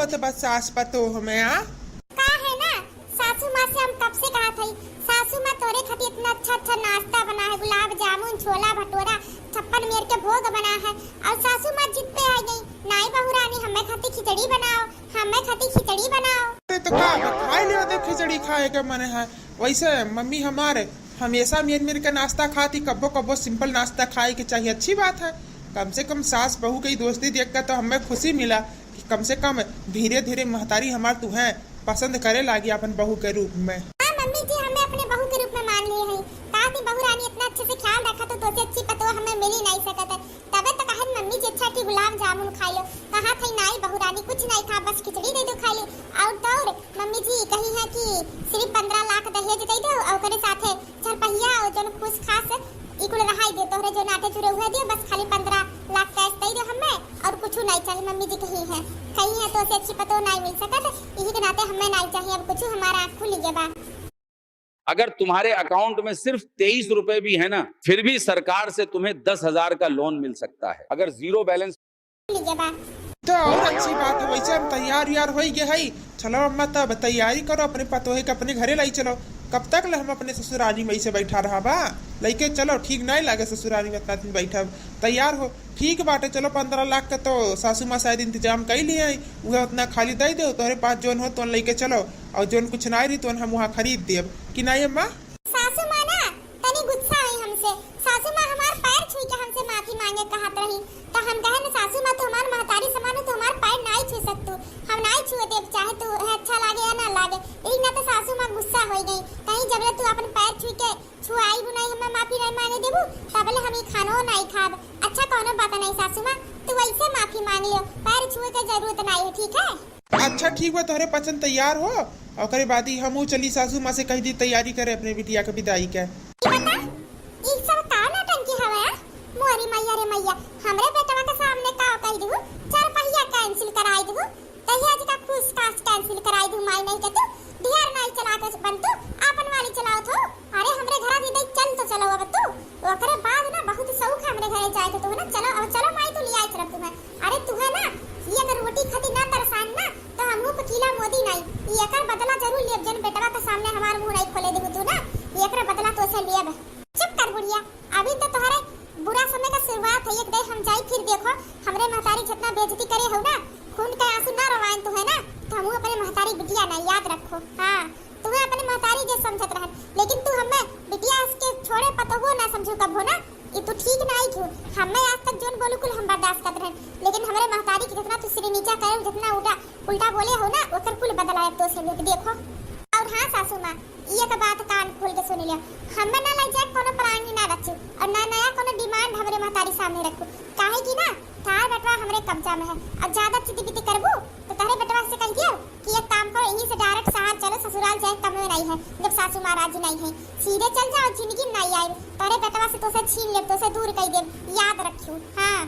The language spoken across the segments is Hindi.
होता बस सास पतो हमें का है ना सासू माँ से हम कब से कहा थी सासू माँ तोरे खातिर इतना अच्छा अच्छा नाश्ता बना है, गुलाब जामुन, छोला भटूरा, 56 मेर के भोग बना है। और सासू माँ जिद पे आ गई, नाई बहू रानी हमें खातिर खिचड़ी बनाओ, हमें खातिर खिचड़ी बनाओ। तो का खाए ले तो खिचड़ी खाए के मन है। वैसे मम्मी हमारे हमेशा मेर मेर का नाश्ता खाती, कब्बो कब्बो सिंपल नाश्ता खाए के चाहिए, अच्छी बात है। कम से कम सास बहू की दोस्ती देखकर तो हमें खुशी मिला कि कम से कम धीरे धीरे महतारी हमार तुम्हें पसंद करे लागी अपन बहू के रूप में। हाँ मम्मी जी हमें अपने बहू के रूप में मान लिए हैं। कहा थी बहू रानी इतना अच्छे से ख्याल रखा तो तुझसे अच्छी पतो हमें मिल ही नहीं सकता। तबे तो कहा मम्मी जी अच्छा की गुलाब जामुन खा लो। कहा थी नाई बहू रानी कुछ नहीं खा, बस खिचड़ी दे दो खा ली। और तो मम्मी जी कही है कि सिर्फ 15 लाख दहेज दे दो और करे साथे चरपहिया और जो खुश खास इकुल रहाई दे तोरे जो नाटे चुरे हुए दियो, बस खाली 15 लाख कैश दे दो हमें और कुछ नहीं चाहिए। मम्मी जी कही है तो से अच्छी पतो नहीं मिल सकत, यही के नाते हमें नहीं चाहिए अब कुछ, हमारा आँख खुल गया बा। अगर तुम्हारे अकाउंट में सिर्फ 23 रुपए भी है ना, फिर भी सरकार से तुम्हें 10,000 का लोन मिल सकता है। अगर जीरो बैलेंस तो और अच्छी बात है। वैसे हम तैयार यार हो गए है, चलो अम्मा तब तैयारी करो अपने पतोहे के अपने घरे लाई चलो। कब तक ले हम अपने ससुराली में ऐसे बैठा रहा बा, लेके चलो ठीक नहीं लगे ससुराली में इतना दिन बैठा, तैयार हो ठीक बाटे। चलो 15 लाख का तो सासू माँ शायद इंतजाम कर लिए है, वह उतना खाली दे दो, तोहरे पास जोन हो तो लेके चलो, और जोन कुछ नहीं रही तो हम वहाँ खरीद देब कि नहीं अम्मा। सासू माँ ना तनी गुस्सा हुई हमसे, सासू माँ हमार पैर छू के हमसे माफी मांगे कहत रही, तो हम कहे ना सासू माँ तो हमार महतारी समान हो तो हमार पैर नहीं छू सकतू, हम नहीं छुए देव चाहे तो अच्छा लागे या ना लागे। यही ना तो सासू माँ गुस्सा हो गई, कहीं जब तू अपन पैर छू के छुआई बुनाई हमें माफी नहीं मांगे देबू तबले हम खानो नहीं खाब। अच्छा कोनो बात नहीं सासू माँ, तू ऐसे माफी मांग लियो, पैर छुए के जरूरत नहीं है, ठीक है। अच्छा ठीक बा, तोहरे पसंद तैयार हो और बाद ही हम चली सासू माँ से कह दी तैयारी करे अपने बिटिया के विदाई के। बता ई सब का नौटंकी हवे मोरी मैया रे मैया, हमरे बेटवा के सामने का कह दू चार पहिया कैंसिल कराई दू, दहेज का खुश कास कैंसिल कराई दू, माई नहीं के तू दियार नहीं चला के बन तू अपन वाली चलाओ तो। अरे हमरे घर भी दे चल तो चलो अब तू, ओकरे बाद ना बहुत शौक हमरे घरे जाए तो ना चलो अब चलो माई तो लिया चल तुम्हें। अरे तू है ना ये अगर रोटी खाती ना तरसान ना तो हमहु पकीला मोदी नहीं, ये कर बदला जरूर लेब, जन बेटवा के सामने हमार मुंह नहीं खोले देबू तू ना, ये कर बदला तो से लेब। चुप कर बुढ़िया, अभी तो तुम्हारे बुरा समय का शुरुआत है, एक दे हम जाई फिर देखो हमरे महतारी जितना बेइज्जती करे हो ना, खून का आंसू ना रवाएं तो है ना, तो हमहु अपने महतारी बिटिया ना याद रखो। हां तुम्हें अपने महतारी के समझत रहन, लेकिन तू हमें बिटिया के छोड़े पतहो ना समझू कब हो ना, ये तो ठीक नहीं थू। हमें आज तक जोन बोलू कुल हम बर्दाश्त करते रहन, लेकिन हमारे महतारी की जितना तू सिर नीचा करे जितना उल्टा बोले हो ना ओकर कुल बदलाए तो से लोग देखो। और हां सासू मां ये तो बात कान खोल के सुन लिया, हमें ना लग जाए कोनो प्राणी ना रखू और ना नया कोनो डिमांड हमरे महतारी सामने रखू, काहे की ना तार बेटवा हमरे कब्जा में है। अब ज्यादा चिति पिति करबू तो तारे बेटवा से कह दियो कि एक काम करो यहीं से डायरेक्ट शहर चलो, ससुराल जाए कम में नहीं है जब सासू माँ राजी नहीं है, सीधे चल जाओ जिंदगी नहीं आए, तारे बेटवा से तो से छीन ले तो से दूर कर दे, याद रखियो। हां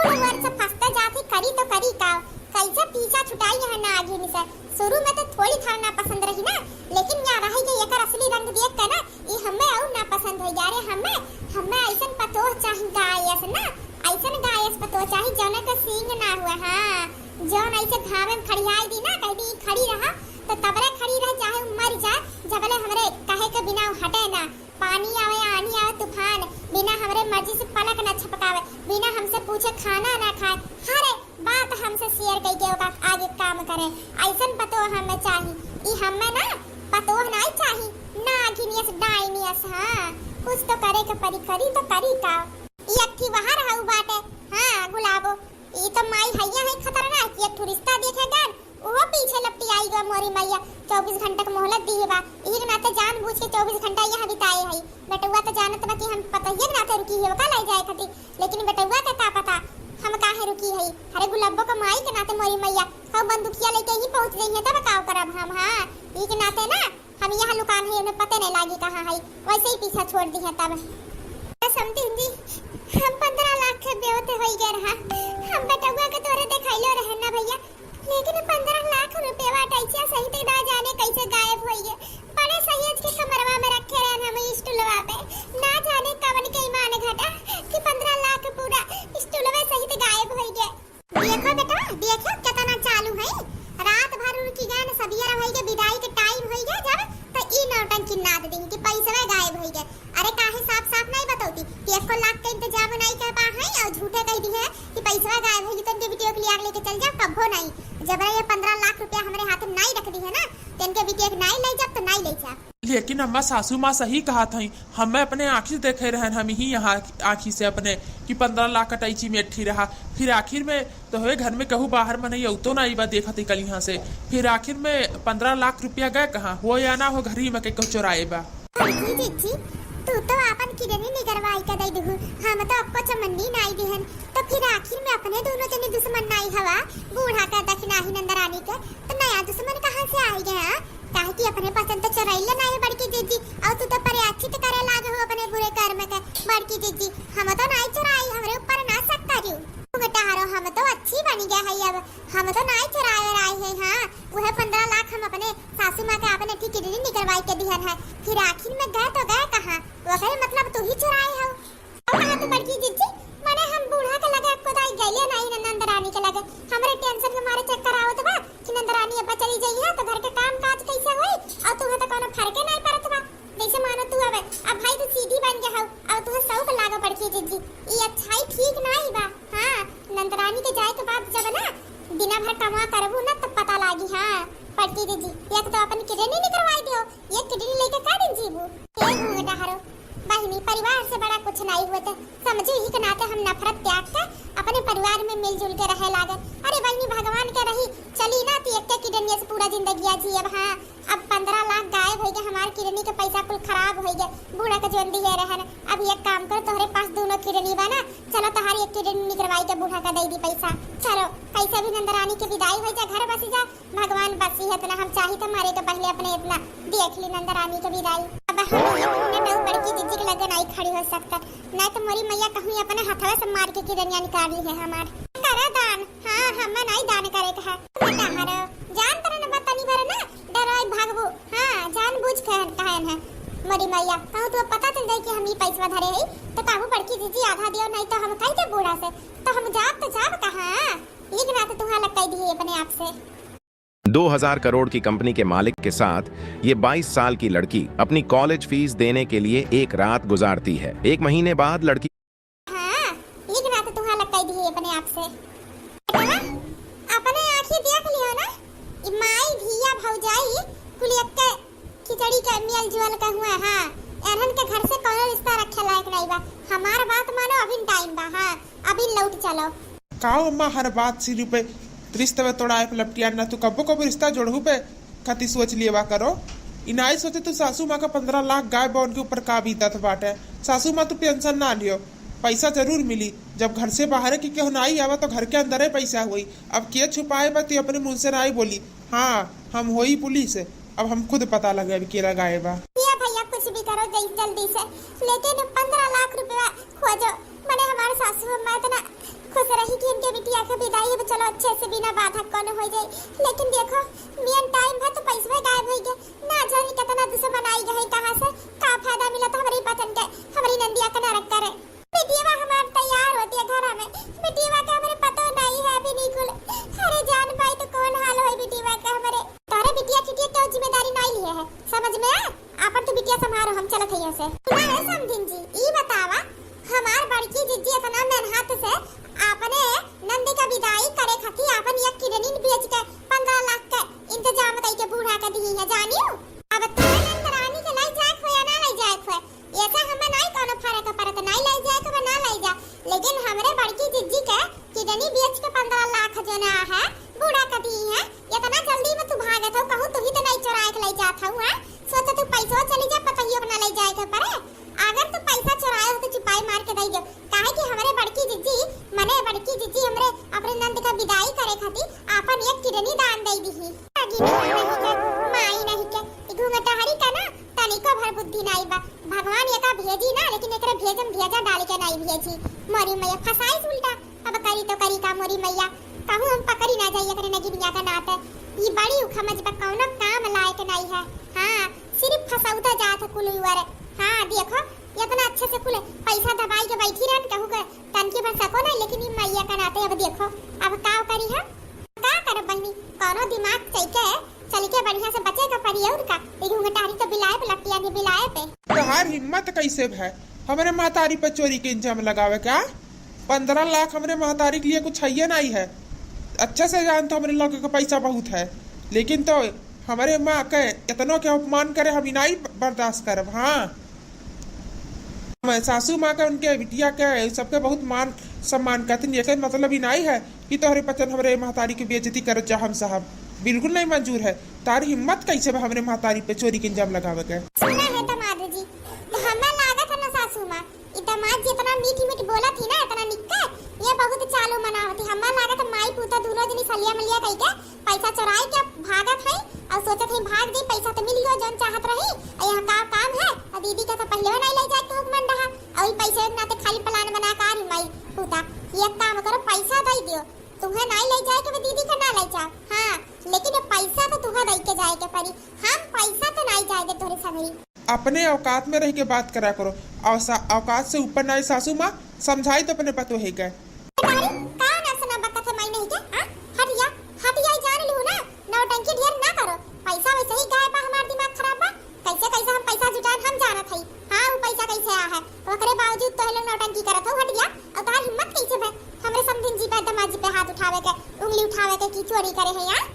पूरी से फंसते जाती करी तो करी का कैसे पीछा छुटाई है ना आगे से, शुरू में तो थोड़ी खाना पसंद रही ना, लेकिन यहाँ रही गई एकर असली रंग देख कर ना ये हमें और ना पसंद हो जा रे। हमें ऐसन पतो चाहिए गायस ना, ऐसन गायस पतो चाहिए जौन का सींग ना हुआ। हां जौन ऐसे भावे में खड़ियाई दी ना कह दी खड़ी रहा तो तबरे खड़ी रह चाहे मर जाए, जबले हमरे कहे के बिना हटे ना, पानी आवे आनी आवे तूफान बिना हमरे मर्जी से पलक ना छपकावे, बिना हमसे पूछे खाना ना खाए, हर बात हमसे शेयर करके ओका आगे काम करे, ऐसन पतो हमें चाहिए। ई हमें ना पतो नहीं चाहिए ना गिनियस डाइनियस। हां कुछ तो करे के परी करी तो करी का ई अक्ठी वहां रहू बाटे। हां गुलाबो ई तो माई हैया है खतरनाक, ये टूरिस्टा देखेगा वो पीछे लपटी आई गो मोरी मैया, 24 घंटा का मोहलत दी बा, ई नाते जानबूझ के 24 घंटा यहां बिताए है। बेटुआ तो जानत बा कि हम पतइये नाते रुकी है का ले जाए खाती, लेकिन बेटुआ के का पता हम काहे रुकी है। अरे गुलाबो का माई के नाते मोरी मैया सब बंदूकिया लेके ही पहुंच गई है, तब का करब हम। हां ई के नाते ना हम यहां लुकान है, उन्हें पता नहीं लागी कहां है, वैसे ही पीछा छोड़ दी है। तब समझी जी हम 15 लाख के बेवते होई गए रहा, हम बेटुआ के तोरे देखाइलो रहे ना भैया, लेकिन 15 लाख रुपए वाटैया सही ते ना जाने कैसे गायब होई गए, बड़े सहेज के कमरवा में रखे रहन हम स्टूलवा पे, ना जाने कवन के ईमान घटा कि 15 लाख पूरा स्टूलवे सहित गायब होई गए। देखो बेटा देखो कितना चालू है, कभो नहीं। जब ये 15 लाख रुपया हमारे हाथ में नहीं रख दी है ना, तो इनके बिटिया के नहीं ले जा तो नहीं ले जा। लेकिन अम्मा सासू माँ सही कहा था, हमें अपने आँखी देखे रहे हम ही यहाँ आँखी से अपने कि 15 लाख कटैची में अट्ठी रहा। फिर आखिर में तो है घर में कहूँ बाहर में नहीं तो ना बात देखा थी कल यहाँ से। फिर आखिर में 15 लाख रुपया गए कहाँ, हो या ना हो घर ही में कहीं चुराए बा। तू तो अपन किडनी नहीं करवाई का दई दहु, हम तो आपको चमन्नी नहीं दिहन। तो फिर आखिर में अपने दोनों जने दुश्मन नहीं हवा, बूढ़ा का दक्षिणा ही नंदरानी का, तो नया दुश्मन कहाँ से आ गया? काहे कि अपने पसंद तो चुराइले नहीं बड़की जीजी, और तू तो परियाचित करे लागे हो अपने बुरे कर्म का बड़की जीजी। हम तो नहीं चुराई, हमरे ऊपर ना सकता रियो बेटारो, हम तो अच्छी बन गया है अब, हम तो नहीं चुराए रही है। हाँ वह 15 लाख हम अपने सासू माँ के आपने ठीक किडनी नहीं करवाई के दिहन है। फिर आखिर में गए तो गए कहाँ? वह मतलब तू ही चुराए हो। कहाँ तू बड़की जीजी? माने हम बूढ़ा के लगे खुदाई गइले नहीं नंदरानी के लगे, हमरे टेंशन के मारे चक्कर आवत बा कि नंदरानी अब चली जाई है तो घर के काम काज कैसे होई, और तू तो कोनो फर्क नहीं पड़त बा। जैसे मानो तू अब भाई तू सीधी बन गया हो, अब तू सौक लागा बड़की जीजी, ये अच्छाई ठीक नहीं बा। हाँ नंदरानी के जाए के बाद जब ना दिना भर कमा करबू ना तब पता लागी। हाँ बड़की जीजी एक तो अपन किडनी नहीं करवाई दियो, ये किडनी लेके का दिन जीबू? ए घूंघटा हरो बहिनी, परिवार से बड़ा कुछ नहीं हुआ, तो समझो ही के नाते हम नफरत त्याग कर अपने परिवार में मिलजुल के रहे लागत। अरे बहिनी भगवान के रही चली ना तो एक किडनी से पूरा जिंदगी जी। अब हाँ अब 15 लाख गायब हो गए, हमारे किडनी के पैसा कुल खराब हो गए, बूढ़ा का जोन दी है रहन। अब एक काम कर, तुम्हारे पास दोनों किडनी बना, चलो तुम्हारी एक किडनी निकलवाई के बूढ़ा का दे दी पैसा। चलो कैसे भी नंदरानी की विदाई हो जा, घर बसी जा, भगवान बसी है इतना। हम चाही तो मारे तो पहले अपने इतना देख ली नंदरानी की विदाई। अब हम बड़की जीजी के लगे नहीं खड़ी हो सकता, नहीं तो मोरी मैया कहूँ अपने हथवा से मार के किडनिया निकाल ली है हमार। करा दान, हाँ हमें नहीं दान करे का है। जान पर न बतानी भरे ना डराई भागबो, हाँ जान बुझ कहन है मोरी मैया। कहूँ तो पता चल जाए कि हम ही पैसा धरे है, तो कहूँ बड़की जीजी आधा दियो, नहीं तो हम कहीं बूढ़ा से तो हम जाब कहाँ, एक ना तो तुम्हारा लगता ही अपने आप से। 2000 करोड़ की कंपनी के मालिक के साथ ये 22 साल की लड़की अपनी कॉलेज फीस देने के लिए एक रात गुजारती है। 1 महीने बाद लड़की हाँ एक रात तुम्हारा लगता ही अपने आप से। अपने आँखें देख लियो ना, माई धिया भौजाई कुलियक के खिचड़ी का मेल जुल का हुआ। हाँ एहन के घर से कोनो रिश्ता रखे लायक नहीं बा, हमार बात मानो अभी टाइम बा। हाँ अभी लौट चलो। काओ अम्मा हर बात सिर पे रिश्ते में तोड़ा लपटिया ना, तू कबो कबो रिश्ता जोड़ू पे कति सोच लिया करो। इनाई सोचे तू सासू माँ का 15 लाख गायब उनके ऊपर का बीतत बाटे। सासू माँ तू टेंशन ना लियो, पैसा जरूर मिली। जब घर से बाहर की केहू नहीं आवा तो घर के अंदर ही पैसा हुई। अब के छुपाए बा तू अपने मुंह से नहीं बोली। हाँ हम होई पुलिस, अब हम खुद पता लगे अभी के लगाए बा। भैया कुछ भी करो जल्दी से, लेकिन 15 लाख रुपया खोजो। मैंने हमारे सासू माँ इतना खुश रही कि इनके बिटिया के विदाई अब चलो अच्छे से बिना बाधा कौन हो जाए। लेकिन देखो मेन टाइम है तो पैसा गायब हो गया, ना जाने कितना दुश्मन आई गए कहाँ से, का फायदा मिला तो हमारी पसंद के हमारी नंदिया का नरक करे। बिटिया हमारे तैयार होती है घर में, बिटिया का हमारे पता नहीं है अभी नहीं खुले। अरे जान पाई तो कौन हाल हो बिटिया का हमारे, तारे बिटिया की तो जिम्मेदारी नहीं लिए है, समझ में आपन तो बिटिया संभालो, हम चलत है से। समझिन जी ई बतावा हमार बड़की जीजी इतना मेहनत से आपने नंदी का विदाई करे खातिर आपन एक किडनी बेच के 15 लाख का इंतजाम कई के बूढ़ा का दी है जानियो। अब तू नंदरानी के लाई जाए खो या ना लाई जाए खो, ऐसा हमें नहीं कोनो फर्क पड़त, नहीं लाई जाए तो ना लाई जा। लेकिन हमरे बड़की जीजी के किडनी बेच के 15 लाख जो ना है बूढ़ा का दी है, इतना जल्दी में तू भागत हो, कहूं तू ही तो नहीं चुराए के लाई जात हूं। हां सोच तू पैसा चली जा पता ही ना लाई जाए के परे। अगर तू पैसा चुराए हो तो चुपाई मार के दई दो, काहे कि हमरे बड़की जीजी मने बड़की जीजी हमरे अपने नंद का विदाई करे खातिर आपन एक किडनी दान दई दी। माई नहीं के घूंघटा हरी का ना तनिको भर बुद्धि नहीं बा। भगवान एका भेजी ना, लेकिन एकरे भेजम भेजा डाल के नहीं भेजी। मोरी मैया फसाई उल्टा, अब करी तो करी का मोरी मैया, कहूं हम पकड़ी ना जाइए करे नगिनिया का नाते। ये बड़ी उखमज बा कौनो काम लायक नहीं है। हां सिर्फ फसाउता जात कुलुवर। हाँ देखो इतना अच्छे से खुले पैसा दबाई के बैठी रहन, कहूं के तनकी भर सको ना, लेकिन ये मैया का नाते अब देखो अब का करी है, का कर बहनी कोनो दिमाग चाहिए चल के बढ़िया से बचे का पड़ी और का घूंघटारी तो बिलाए पे लटिया ने बिलाए पे। तोहार हिम्मत कैसे है हमारे महतारी पर चोरी के इंजाम लगावे? क्या 15 लाख हमारे महतारी के लिए कुछ है नहीं है? अच्छा से जानता हमारे लोगों का पैसा बहुत है, लेकिन तो हमारे माँ के इतना क्या अपमान करे हम नहीं बर्दाश्त करब। हाँ, मैं सासू माँ का उनके बिटिया के सबके बहुत मान सम्मान करते, ये मतलब ही नहीं है कि तोहरे पचन हमारे महतारी की बेइज्जती करो चाहम साहब, बिल्कुल नहीं मंजूर है। तारी हिम्मत कैसे बा हमारे महतारी पे चोरी के इंजाम लगावे के। सुना है दामाद जी, तो हमें लागत है ना सासू माँ, ये दामाद जी इतना मीठी मीठी बोला थी ना, इतना निक्का ये बहुत चालू मना होती। हमें लागत है माई पूता दोनों दिन सलिया मलिया कह के पैसा चुराई के भागत है और सोचत है भाग दी, पैसा तो मिल गयो जौन चाहत रही। यहाँ का काम है और दीदी का तो पहले नहीं ले जाए के हुक्मन रहा, और ई पैसे ना तो खाली प्लान बना कर माई पूता ये काम करो, पैसा दे दियो, तुम्हें नहीं ले जाए के दीदी का ना ले जाओ। हाँ, लेकिन पैसा तो तुम्हें दे के जाए के पड़ी, हम पैसा तो नहीं जाए दे तोरे संगरी। अपने औकात में रह के बात करा करो, औकात से ऊपर नहीं। सासू माँ समझाई तो अपने पतो है क्या नौटंकी ढेर ना करो, पैसा वैसे ही गायब बा, हमार दिमाग खराब बा, कैसे कैसे हम पैसा जुटान हम जानत हई। हां वो पैसा कैसे आया है, ओकरे बावजूद तो लोग नौटंकी करत हो हटिया। और तार हिम्मत कैसे बे हमरे समधिन जी पे दामाद जी पे हाथ उठावे के, उंगली उठावे के की चोरी करे है यार।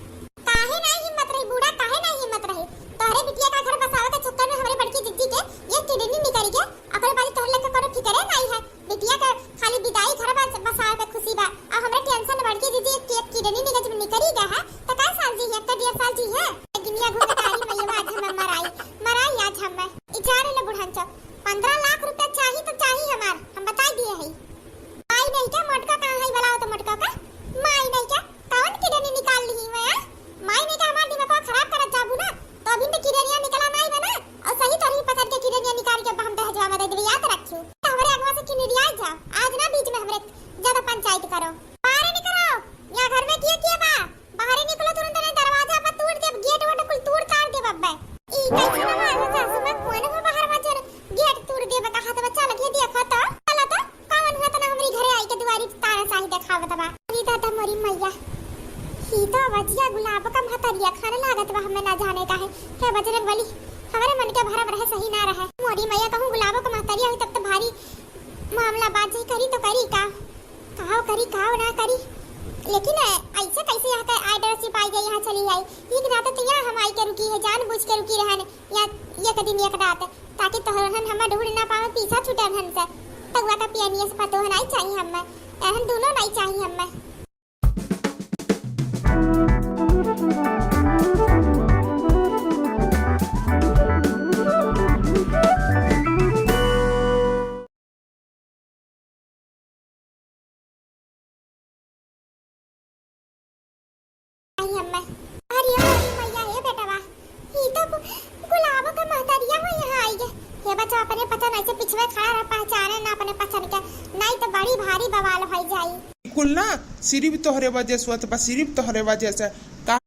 काहे नहीं हिम्मत रही बूढ़ा, काहे नहीं हिम्मत रही। तोहरे बिटिया का घर बसावे के चक्कर में हमरे बड़की जिद्दी के ये किडनी निकल के अपने बारी तोहर लेके करो फिकरे नहीं है। बिटिया का खाली विदाई घर बसावे पे खुशी बा, और हमरे टेंशन बड़की जिद्दी के किडनी निकल निकली गया है तो का साल जी है, 1.5 साल जी है। दुनिया घूमे तारी मैया आज हम मराई आज हम इचारे ले बुढ़ांचा 15 लाख रुपया चाहिए तो चाहिए हमार, हम बता दिए है। माई नहीं क्या मटका कहां है, बुलाओ तो मटका का माई नहीं क्या कौन किडनी निकाल ली मैं, माई नहीं क्या हमार दिमाग खराब करत जाबू ना, तो अभी तो किडनिया निकला नहीं बना, और सही तरीके पकड़ के किडनिया निकाल के हम दहजवा में दे याद रखियो। तो हमरे अगवा से किडनिया जा आज ना बीच में हमरे ज्यादा पंचायत करो, बाहर निकलो या घर में किया बा, बाहर निकलो तुरंत, नहीं दरवाजा पर तोड़ दे, गेट वोट कुल तोड़ काट दे बब्बे। ई कैसे ना मार सासू में कोन हो बाहर बचर गेट तोड़ दे बता हाथ बच्चा लगे देखो तो चला तो कौन हुआ तो ना हमरी घरे आई के दुआरी तारा साही देखावत बा। ई दादा मोरी मैया ही तो बजिया गुलाब का महतरिया खाने लागत बा, हमें ना जाने का है। हे बजरंग बली हमारे मन के भरम रहे सही ना रहे। मोरी मैया कहूं गुलाब का महतरिया हुई तब तो भारी मामला बात जी करी तो करी का कहां करी का ना करी, लेकिन ऐसे कैसे यहाँ का आइडरशिप आई गई, यहाँ चली आई ये कि रात तो यहाँ हम आई के रुकी है, जानबूझ के रुकी रहन या ये कदम एक रात ताकि तोहरन हम ढूंढ ना पावे, पीछा छूटे हन से तगवा का पियानिया से पतो नहीं चाहिए हमें, एहन दोनों नहीं चाहिए हमें। कुल ना सिर्फ तोहरे वजह से, बस सिर्फ तोहरे वजह से का